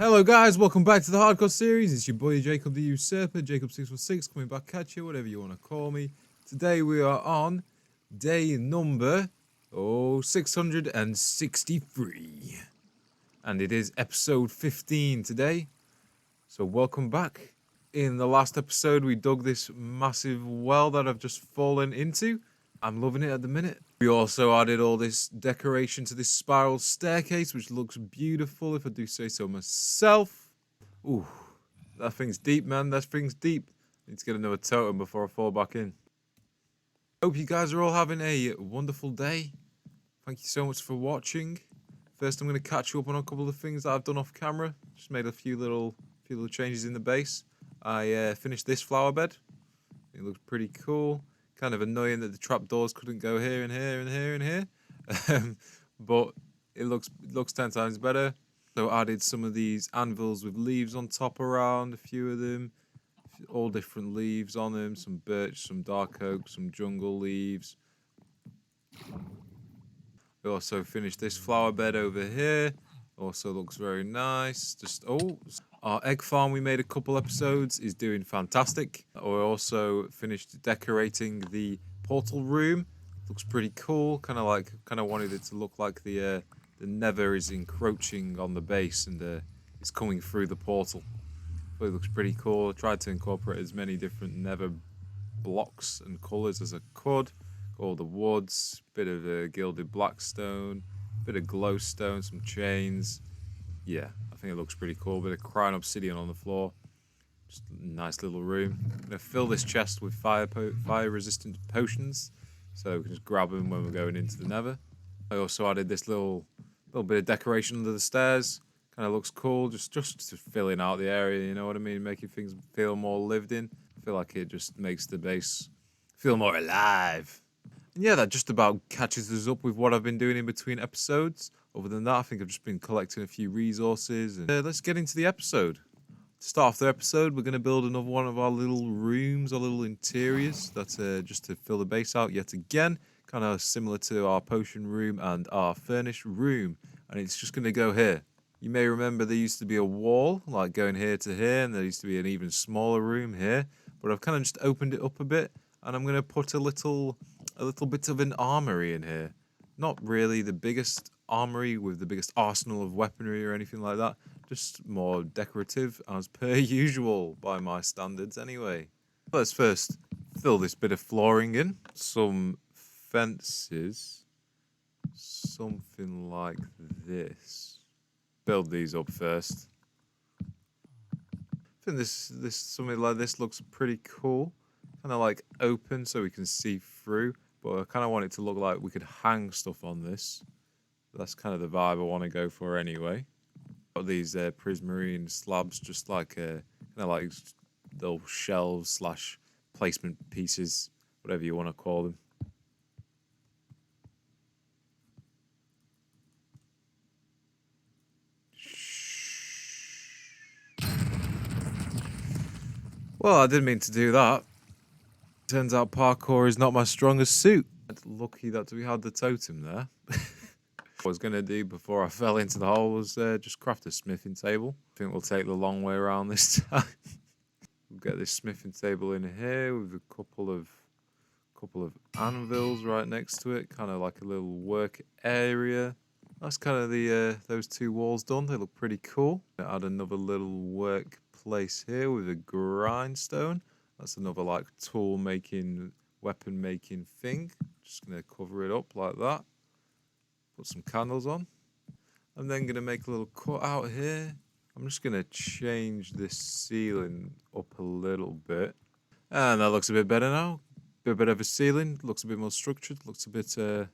Hello guys, welcome back to the Hardcore series. It's your boy Jacob the Usurper, Jacob616, coming back at you, whatever you want to call me. Today we are on day number 663. And it is episode 15 today. So welcome back. In the last episode we dug this massive well that I've just fallen into. I'm loving it at the minute. We also added all this decoration to this spiral staircase, which looks beautiful, if I do say so myself. Ooh, that thing's deep, man. That thing's deep. Need to get another totem before I fall back in. Hope you guys are all having a wonderful day. Thank you so much for watching. First, I'm going to catch you up on a couple of things that I've done off camera. Just made a few little changes in the base. I finished this flower bed. It looks pretty cool. Kind of annoying that the trapdoors couldn't go here and here and here and here, but it looks 10 times better. So added some of these anvils with leaves on top around, a few of them, all different leaves on them, some birch, some dark oak, some jungle leaves. We also finished this flower bed over here. Also looks very nice. Our egg farm we made a couple episodes is doing fantastic. We also finished decorating the portal room. Looks pretty cool. Kind of wanted it to look like the Nether is encroaching on the base and it's coming through the portal. But it looks pretty cool. I tried to incorporate as many different Nether blocks and colours as I could. All the woods, bit of gilded blackstone, bit of glowstone, some chains. Yeah, I think it looks pretty cool. Bit of crying obsidian on the floor. Just a nice little room. I'm going to fill this chest with fire-resistant potions, so we can just grab them when we're going into the Nether. I also added this little bit of decoration under the stairs. Kind of looks cool, just filling out the area, you know what I mean? Making things feel more lived in. I feel like it just makes the base feel more alive. And yeah, that just about catches us up with what I've been doing in between episodes. Other than that, I think I've just been collecting a few resources. And let's get into the episode. To start off the episode, we're going to build another one of our little rooms, our little interiors. That's just to fill the base out yet again. Kind of similar to our potion room and our furnished room. And it's just going to go here. You may remember there used to be a wall, like going here to here. And there used to be an even smaller room here. But I've kind of just opened it up a bit. And I'm going to put a little bit of an armory in here. Not really the biggest armory with the biggest arsenal of weaponry or anything like that. Just more decorative, as per usual, by my standards anyway. Let's first fill this bit of flooring in. Some fences. Something like this. Build these up first. I think something like this looks pretty cool. Kind of like open so we can see through, but I kind of want it to look like we could hang stuff on this. That's kind of the vibe I want to go for anyway. Got these prismarine slabs, just like kind of like little shelves / placement pieces, whatever you want to call them. Well, I didn't mean to do that. Turns out parkour is not my strongest suit. Lucky that we had the totem there. What I was going to do before I fell into the hole was just craft a smithing table. I think we'll take the long way around this time. We'll get this smithing table in here with a couple of anvils right next to it. Kind of like a little work area. That's kind of those two walls done. They look pretty cool. Add another little workplace here with a grindstone. That's another like tool making, weapon making thing. Just going to cover it up like that. Put some candles on. I'm then going to make a little cut out here. I'm just going to change this ceiling up a little bit. And that looks a bit better now. Bit better of a ceiling. Looks a bit more structured. Looks a bit, I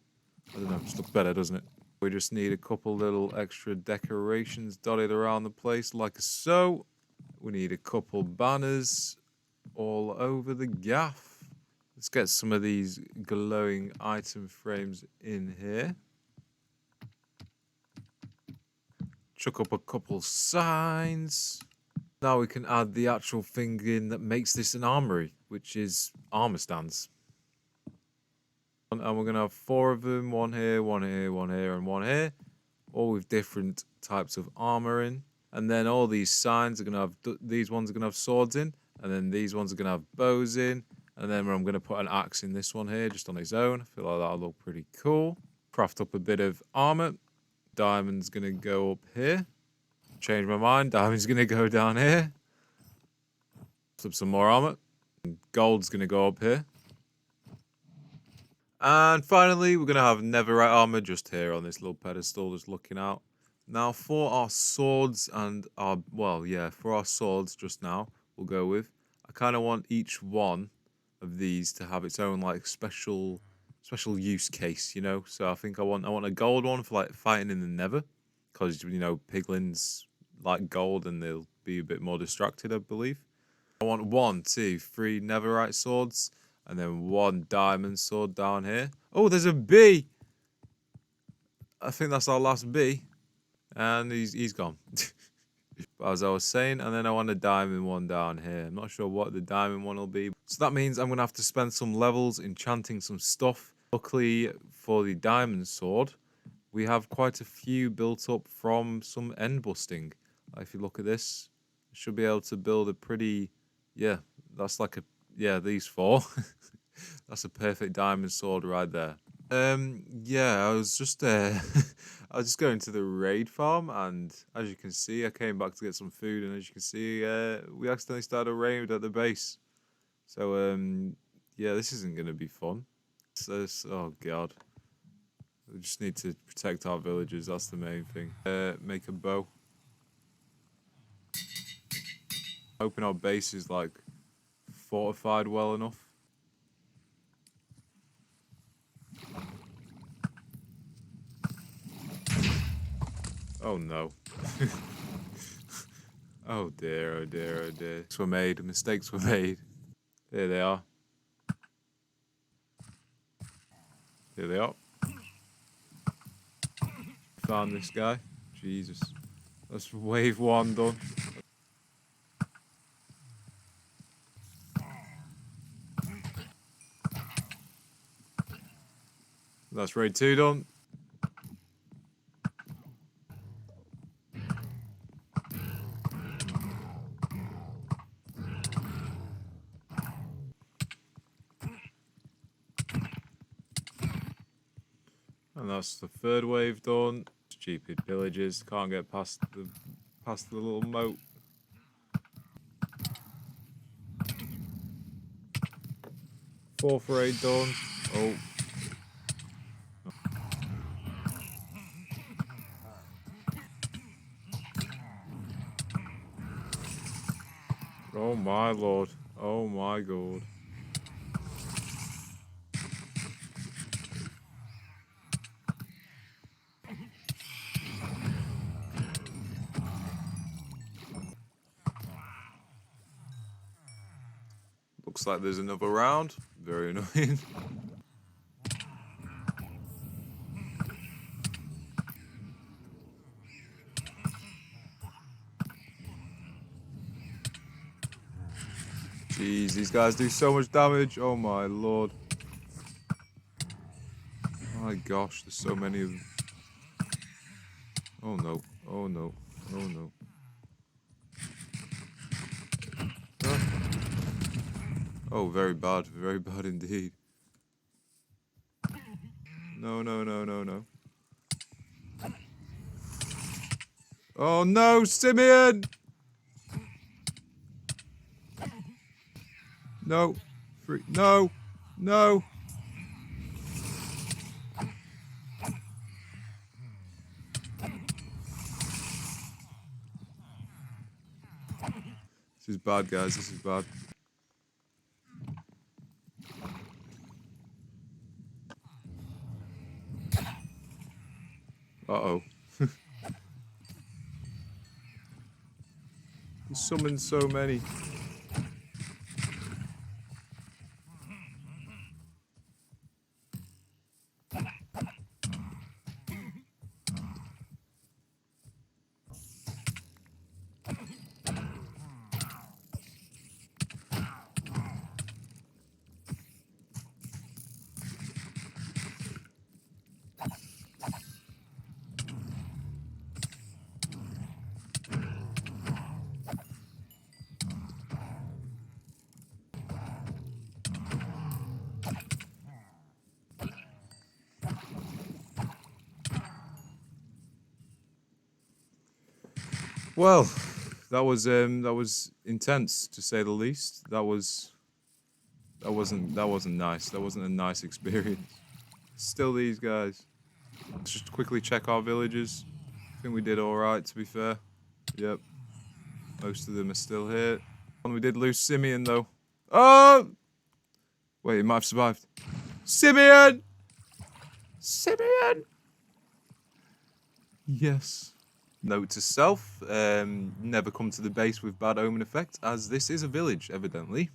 don't know, just looks better, doesn't it? We just need a couple little extra decorations dotted around the place like so. We need a couple banners all over the gaff. Let's get some of these glowing item frames in here. Chuck up a couple signs. Now we can add the actual thing in that makes this an armory, which is armor stands. And we're going to have 4 of them, one here, one here, one here, and one here. All with different types of armor in. And then all these signs are going to have, these ones are going to have swords in. And then these ones are going to have bows in. And then I'm going to put an axe in this one here, just on its own. I feel like that'll look pretty cool. Craft up a bit of armor. Diamond's going to go up here. Change my mind. Diamond's going to go down here. Put up some more armor. Gold's going to go up here. And finally, we're going to have netherite armor just here on this little pedestal, just looking out. Now, for our swords and our, well, yeah, for our swords just now, we'll go with, I kind of want each one of these to have its own, like, special use case, you know? So I think I want a gold one for, like, fighting in the nether. Because, you know, piglins like gold and they'll be a bit more distracted, I believe. I want 1, 2, 3 netherite swords. And then 1 diamond sword down here. Oh, there's a bee! I think that's our last bee. And he's gone. But as I was saying, and then I want a diamond one down here. I'm not sure what the diamond one will be. So that means I'm going to have to spend some levels enchanting some stuff. Luckily for the diamond sword, we have quite a few built up from some end busting. If you look at this, I should be able to build a pretty, yeah, that's like a, yeah, these 4. That's a perfect diamond sword right there. Yeah, I was just I was just going to the raid farm, and as you can see, I came back to get some food, and as you can see, we accidentally started a raid at the base. So yeah, this isn't gonna be fun. Oh god, we just need to protect our villagers. That's the main thing. Make a bow. Hoping our base is like fortified well enough. Oh no. Oh dear, oh dear, oh dear. Mistakes were made. There they are. There they are. Found this guy. Jesus. That's wave 1 done. That's raid 2 done. And that's the 3rd wave done. Stupid pillagers can't get past the little moat. Fourth raid done. Oh. Oh my lord. Oh my god. Looks like there's another round. Very annoying. Jeez, these guys do so much damage. Oh my lord. Oh my gosh, there's so many of them. Oh no. Oh no. Oh no. Ah. Oh, very bad. Very bad indeed. No, no, no, no, no. Oh no, Simeon! No. No. No. This is bad, guys. This is bad. Uh-oh. He summoned so many. Well, that was intense to say the least. That wasn't nice. That wasn't a nice experience. Still these guys. Let's just quickly check our villages. I think we did all right, to be fair. Yep. Most of them are still here. And we did lose Simeon, though. Oh! Wait, he might have survived. Simeon! Simeon! Yes. Note to self, never come to the base with bad omen effect, as this is a village, evidently.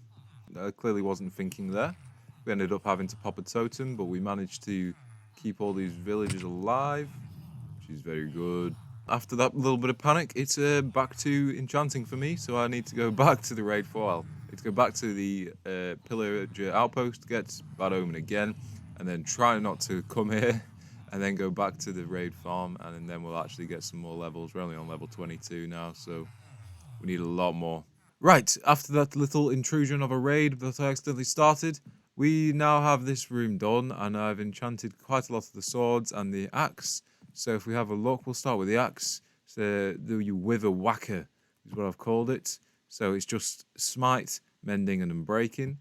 I clearly wasn't thinking there. We ended up having to pop a totem, but we managed to keep all these villagers alive, which is very good. After that little bit of panic, it's back to enchanting for me, so I need to go back to the raid foil. I need to go back to the pillager outpost, get bad omen again, and then try not to come here, and then go back to the raid farm, and then we'll actually get some more levels. We're only on level 22 now, so we need a lot more. Right, after that little intrusion of a raid that I accidentally started, we now have this room done, and I've enchanted quite a lot of the swords and the axe. So if we have a look, we'll start with the axe. So the wither whacker is what I've called it. So it's just smite, mending, and unbreaking.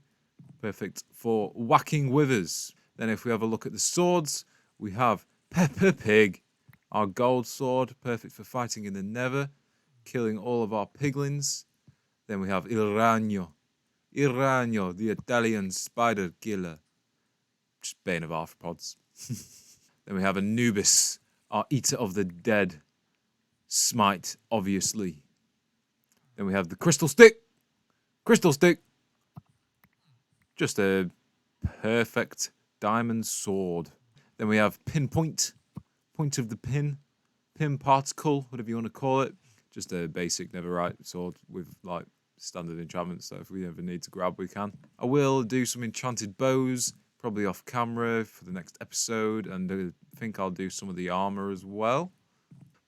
Perfect for whacking withers. Then if we have a look at the swords, we have Pepper Pig, our gold sword, perfect for fighting in the nether, killing all of our piglins. Then we have Il Ragno, the Italian spider killer. Just bane of arthropods. Then we have Anubis, our eater of the dead. Smite, obviously. Then we have the Crystal Stick. Just a perfect diamond sword. Then we have Pinpoint, point of the pin, pin particle, whatever you want to call it. Just a basic netherite sword with like standard enchantments, so if we ever need to grab, we can. I will do some enchanted bows, probably off camera for the next episode, and I think I'll do some of the armor as well.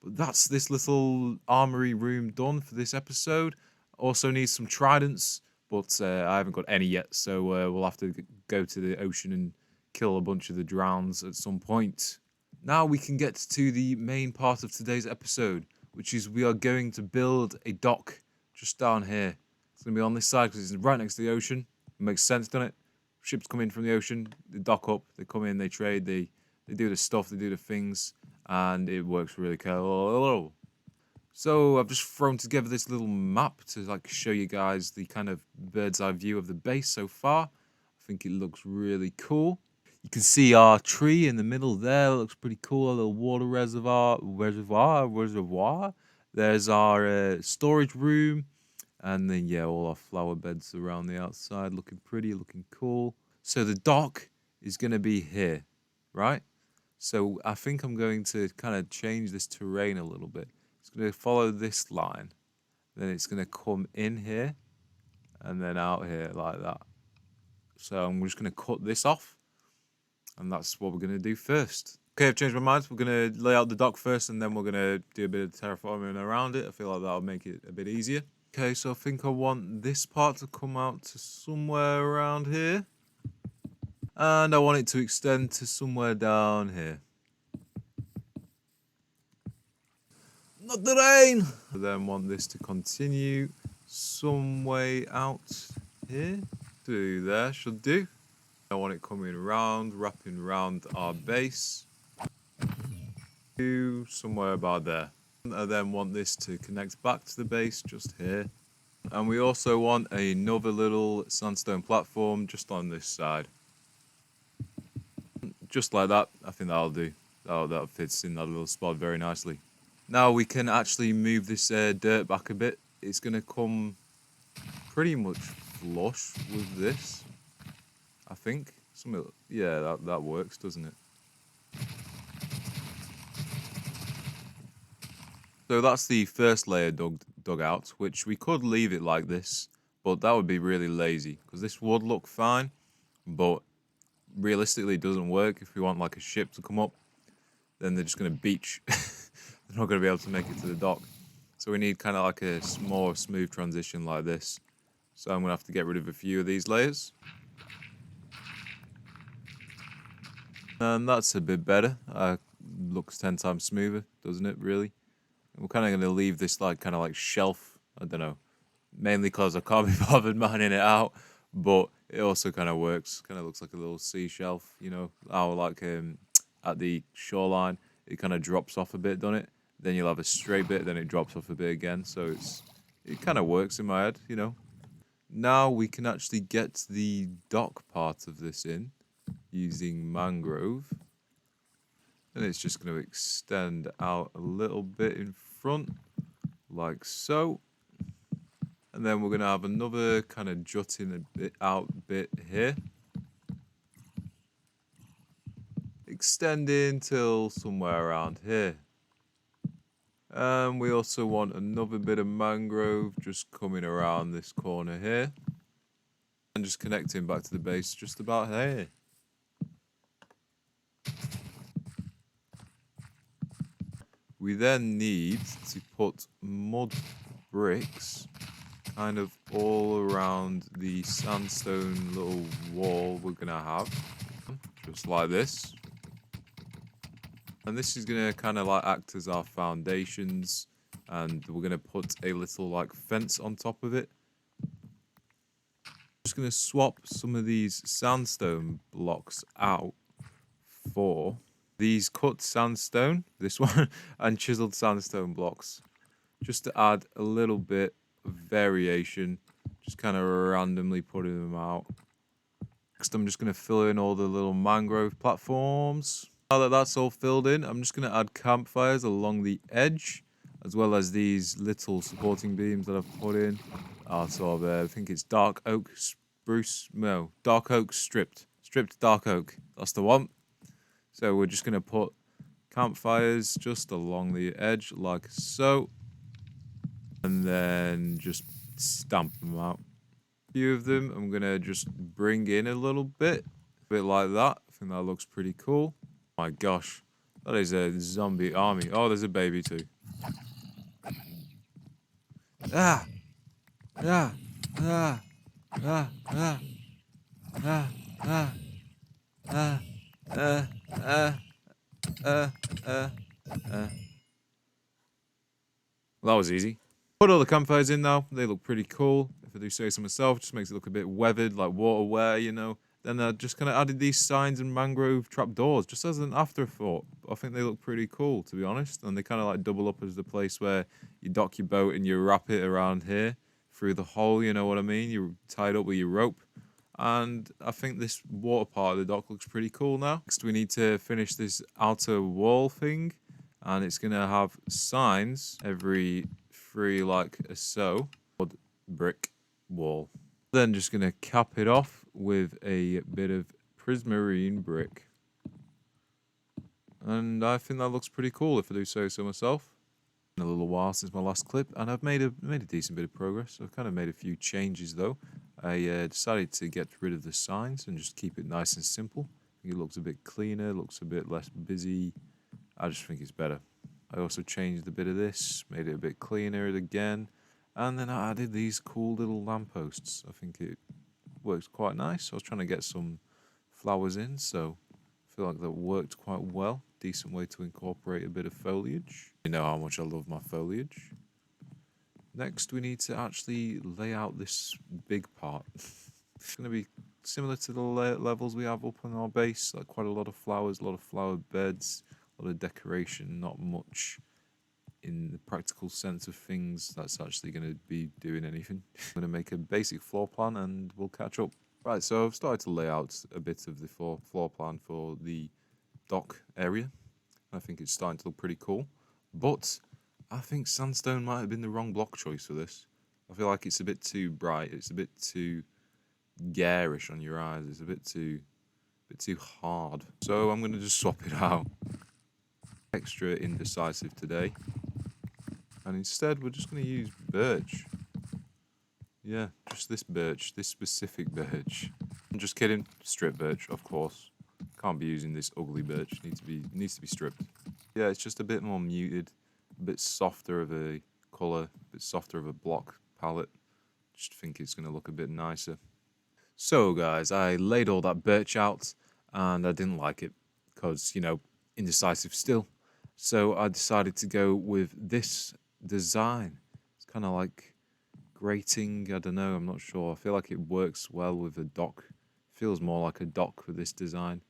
But that's this little armory room done for this episode. Also needs some tridents, but I haven't got any yet, so we'll have to go to the ocean and kill a bunch of the drowns at some point. Now we can get to the main part of today's episode, which is we are going to build a dock just down here. It's going to be on this side because it's right next to the ocean. It makes sense, doesn't it? Ships come in from the ocean, they dock up, they come in, they trade, they do the stuff, they do the things, and it works really cool. So I've just thrown together this little map to like show you guys the kind of bird's eye view of the base so far. I think it looks really cool. You can see our tree in the middle there. It looks pretty cool. A little water reservoir. There's our storage room. And then, yeah, all our flower beds around the outside. Looking pretty, looking cool. So the dock is going to be here, right? So I think I'm going to kind of change this terrain a little bit. It's going to follow this line. Then it's going to come in here. And then out here like that. So I'm just going to cut this off. And that's what we're going to do first. Okay, I've changed my mind. We're going to lay out the dock first, and then we're going to do a bit of terraforming around it. I feel like that'll make it a bit easier. Okay, so I think I want this part to come out to somewhere around here. And I want it to extend to somewhere down here. Not the rain! I then want this to continue some way out here. To there, should do. I want it coming around, wrapping around our base to somewhere about there. I then want this to connect back to the base just here. And we also want another little sandstone platform just on this side. Just like that, I think that'll do. That fits in that little spot very nicely. Now we can actually move this dirt back a bit. It's going to come pretty much flush with this. I think. Yeah, that works, doesn't it? So that's the first layer dug out, which we could leave it like this, but that would be really lazy, because this would look fine, but realistically it doesn't work. If we want like a ship to come up, then they're just going to beach. They're not going to be able to make it to the dock. So we need kind of like a more smooth transition like this. So I'm going to have to get rid of a few of these layers. And that's a bit better. Looks 10 times smoother, doesn't it, really? We're kind of going to leave this like kind of like shelf. I don't know. Mainly because I can't be bothered mining it out, but it also kind of works. Kind of looks like a little sea shelf, you know, how like at the shoreline it kind of drops off a bit, doesn't it? Then you'll have a straight bit, then it drops off a bit again. So it kind of works in my head, you know. Now we can actually get the dock part of this in using mangrove. And it's just going to extend out a little bit in front, like so. And then we're going to have another kind of jutting a bit out bit here. Extending till somewhere around here. And we also want another bit of mangrove just coming around this corner here. And just connecting back to the base just about here. We then need to put mud bricks kind of all around the sandstone little wall we're going to have. Just like this. And this is going to kind of like act as our foundations. And we're going to put a little like fence on top of it. Just going to swap some of these sandstone blocks out for these cut sandstone, this one, and chiseled sandstone blocks. Just to add a little bit of variation. Just kind of randomly putting them out. Next, I'm just going to fill in all the little mangrove platforms. Now that that's all filled in, I'm just going to add campfires along the edge, as well as these little supporting beams that I've put in. Sort of, I think it's dark oak spruce, no, dark oak stripped dark oak. That's the one. So we're just going to put campfires just along the edge, like so, and then just stamp them out. A few of them I'm going to just bring in a little bit like that. I think that looks pretty cool. Oh my gosh, that is a zombie army. Oh, there's a baby too. Ah! Ah! Ah! Ah! Ah! Ah! Ah! Ah! Well, that was easy. Put all the campfires in now. They look pretty cool. If I do say so myself, just makes it look a bit weathered, like water wear, you know. Then I just kind of added these signs and mangrove trapdoors just as an afterthought. I think they look pretty cool, to be honest. And they kind of like double up as the place where you dock your boat and you wrap it around here through the hole, you know what I mean? You're tied up with your rope. And I think this water part of the dock looks pretty cool now. Next, we need to finish this outer wall thing. And it's going to have signs every three, like so. Brick wall. Then just going to cap it off with a bit of prismarine brick. And I think that looks pretty cool if I do say so myself. A little while since my last clip, and I've made a decent bit of progress. I've kind of made a few changes though. I decided to get rid of the signs and just keep it nice and simple. I think it looks a bit cleaner, looks a bit less busy. I just think it's better. I also changed a bit of this, made it a bit cleaner again, and then I added these cool little lampposts. I think it works quite nice. I was trying to get some flowers in, so I feel like that worked quite well. Decent way to incorporate a bit of foliage. You know how much I love my foliage. Next, we need to actually lay out this big part. It's going to be similar to the levels we have up on our base, like quite a lot of flowers, a lot of flower beds, a lot of decoration, not much in the practical sense of things that's actually going to be doing anything. I'm going to make a basic floor plan and we'll catch up. Right, so I've started to lay out a bit of the floor plan for the dock area. I think it's starting to look pretty cool, but I think sandstone might have been the wrong block choice for this. I feel like it's a bit too bright. It's a bit too garish on your eyes. It's a bit too hard. So I'm going to just swap it out. Extra indecisive today. And instead we're just going to use birch. Yeah, just this birch, this specific birch. I'm just kidding, strip birch, of course. Can't be using this ugly birch, needs to be stripped. Yeah, it's just a bit more muted, a bit softer of a colour, a bit softer of a block palette. Just think it's going to look a bit nicer. So guys, I laid all that birch out and I didn't like it because, you know, indecisive still. So I decided to go with this design. It's kind of like grating. I don't know. I'm not sure. I feel like it works well with a dock. Feels more like a dock with this design.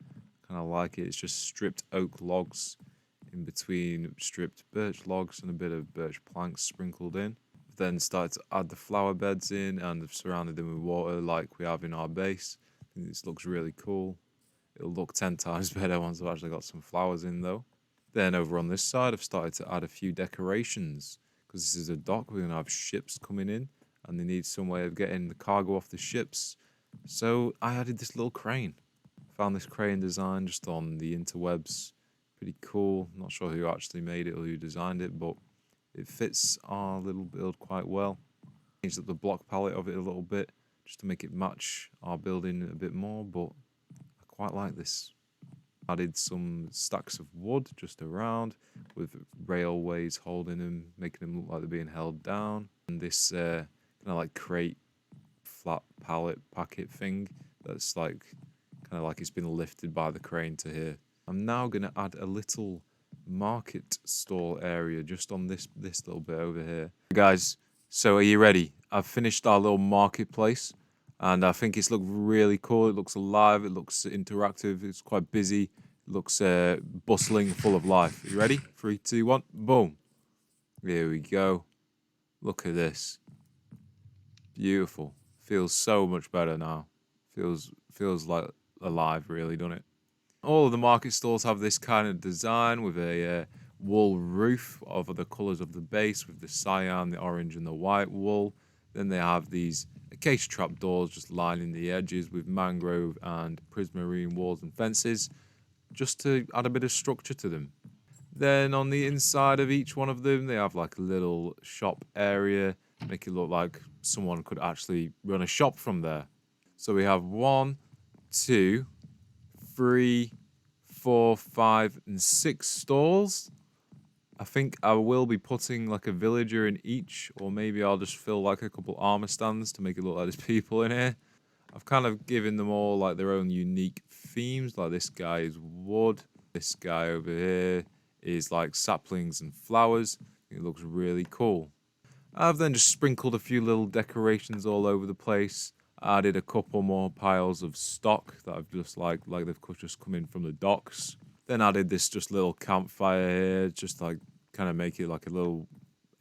Kind of like it. It's just stripped oak logs in between stripped birch logs and a bit of birch planks sprinkled in. Then started to add the flower beds in and have surrounded them with water like we have in our base. I think this looks really cool. It'll look 10 times better once I've actually got some flowers in though. Then over on this side, I've started to add a few decorations because this is a dock. We're going to have ships coming in and they need some way of getting the cargo off the ships. So I added this little crane. Found this crane design just on the interwebs. Pretty cool. Not sure who actually made it or who designed it, but it fits our little build quite well. Changed up the block palette of it a little bit just to make it match our building a bit more, but I quite like this. Added some stacks of wood just around with railways holding them, making them look like they're being held down. And this kind of like crate flat pallet packet thing that's like kind of like it's been lifted by the crane to here. I'm now going to add a little market stall area just on this little bit over here. Guys, so are you ready? I've finished our little marketplace and I think it's looked really cool. It looks alive, it looks interactive, it's quite busy, it looks bustling, full of life. Are you ready? 3, 2, 1, boom. Here we go. Look at this. Beautiful. Feels so much better now. Feels like alive, really, doesn't it? All of the market stalls have this kind of design with a wool roof of the colours of the base with the cyan, the orange and the white wool. Then they have these acacia trapdoors just lining the edges with mangrove and prismarine walls and fences just to add a bit of structure to them. Then on the inside of each one of them, they have like a little shop area, make it look like someone could actually run a shop from there. So we have 1, 2, 3, 4, 5, and 6 stalls. I think I will be putting like a villager in each, or maybe I'll just fill like a couple armor stands to make it look like there's people in here. I've kind of given them all like their own unique themes. Like this guy is wood. This guy over here is like saplings and flowers. It looks really cool. I've then just sprinkled a few little decorations all over the place. Added a couple more piles of stock that I've just like they've just come in from the docks. Then added this just little campfire here, just like kind of make it like a little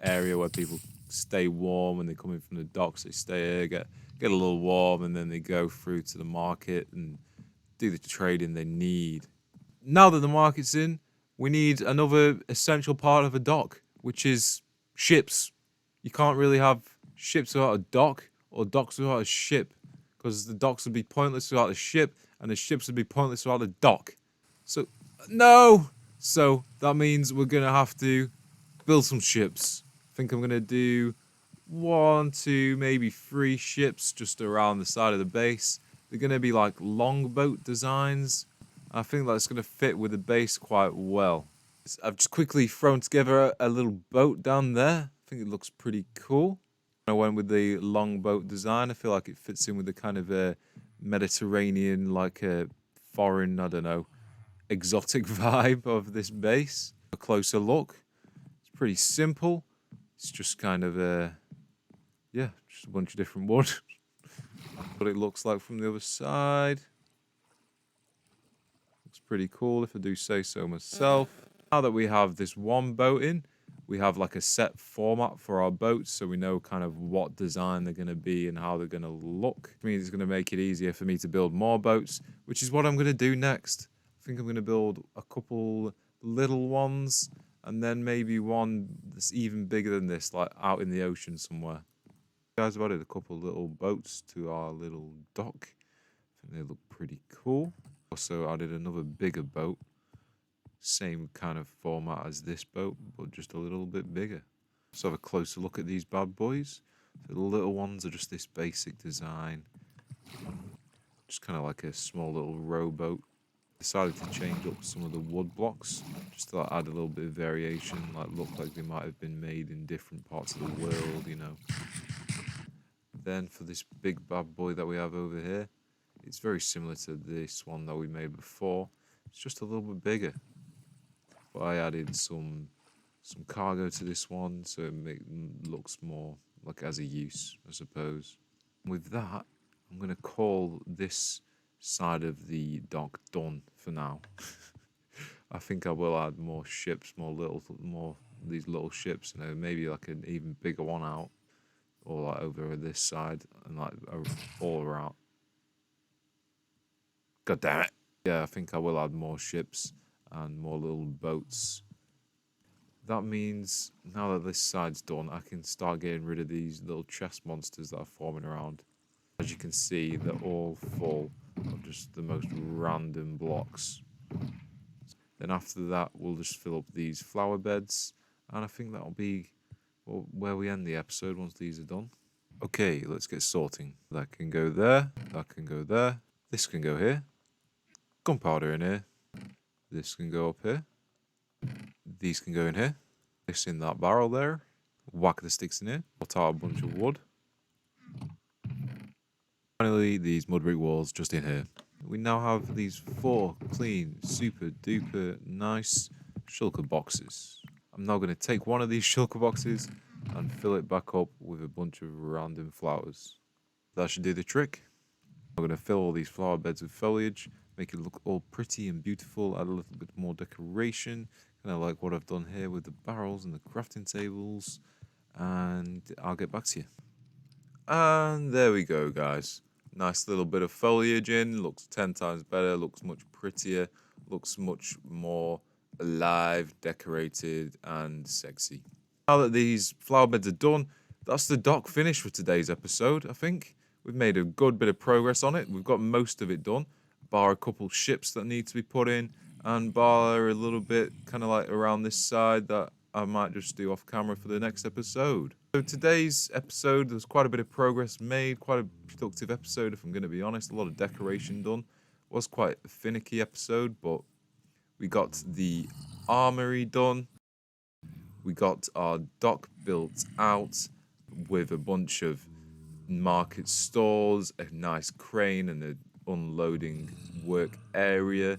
area where people stay warm when they come in from the docks. They stay here, get a little warm, and then they go through to the market and do the trading they need. Now that the market's in, we need another essential part of a dock, which is ships. You can't really have ships without a dock or docks without a ship, because the docks would be pointless without the ship and the ships would be pointless without the dock. So, no! So that means we're going to have to build some ships. I think I'm going to do 1, 2, maybe 3 ships just around the side of the base. They're going to be like longboat designs. I think that's going to fit with the base quite well. I've just quickly thrown together a little boat down there. I think it looks pretty cool. I went with the longboat design. I feel like it fits in with the kind of Mediterranean, like a foreign, I don't know, exotic vibe of this base. A closer look. It's pretty simple. It's just kind of yeah, just a bunch of different wood. What it looks like from the other side. Looks pretty cool if I do say so myself. Now that we have this one boat in, we have like a set format for our boats, so we know kind of what design they're going to be and how they're going to look. It means it's going to make it easier for me to build more boats, which is what I'm going to do next. I think I'm going to build a couple little ones and then maybe one that's even bigger than this, like out in the ocean somewhere. Guys, I've added a couple little boats to our little dock. I think they look pretty cool. Also added another bigger boat. Same kind of format as this boat, but just a little bit bigger. Let's have a closer look at these bad boys. So the little ones are just this basic design. Just kind of like a small little rowboat. Decided to change up some of the wood blocks, just to add a little bit of variation, like look like they might have been made in different parts of the world, you know. Then for this big bad boy that we have over here, it's very similar to this one that we made before. It's just a little bit bigger. But I added some cargo to this one, so it looks more like as a use, I suppose. With that, I'm gonna call this side of the dock done for now. I think I will add more ships, more these little ships, maybe like an even bigger one out, or like over this side and like all around. God damn it! Yeah, I think I will add more ships and more little boats. That means now that this side's done, I can start getting rid of these little chest monsters that are forming around. As you can see, they're all full of just the most random blocks. Then after that, we'll just fill up these flower beds, and I think that'll be where we end the episode once these are done. Okay, let's get sorting. That can go there, that can go there, this can go here, gunpowder in here, this can go up here, these can go in here, this in that barrel there, whack the sticks in here, put out a bunch of wood. Finally, these mud brick walls just in here. We now have these 4 clean, super duper nice shulker boxes. I'm now going to take one of these shulker boxes and fill it back up with a bunch of random flowers. That should do the trick. I'm going to fill all these flower beds with foliage, make it look all pretty and beautiful, add a little bit more decoration, kind of like what I've done here with the barrels and the crafting tables, and I'll get back to you. And there we go, guys. Nice little bit of foliage in, looks 10 times better, looks much prettier, looks much more alive, decorated, and sexy. Now that these flower beds are done, that's the dock finished for today's episode, I think. We've made a good bit of progress on it. We've got most of it done, bar a couple ships that need to be put in, and bar a little bit kind of like around this side that I might just do off camera for the next episode. So today's episode, there's quite a bit of progress made, quite a productive episode if I'm going to be honest, a lot of decoration done. It was quite a finicky episode, but we got the armory done. We got our dock built out with a bunch of market stalls, a nice crane and an unloading work area.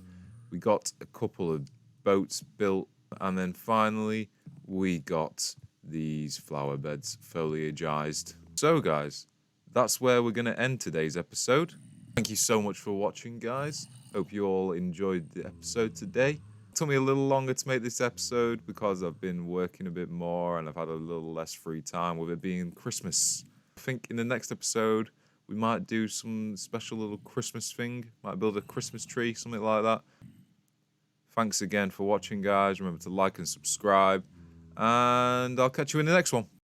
We got a couple of boats built, and then finally we got these flower beds foliagized. So guys, that's where we're going to end today's episode. Thank you so much for watching, guys. Hope you all enjoyed the episode today. It took me a little longer to make this episode because I've been working a bit more and I've had a little less free time with it being Christmas. I think in the next episode we might do some special little Christmas thing. Might build a Christmas tree, something like that. Thanks again for watching, guys. Remember to like and subscribe, and I'll catch you in the next one.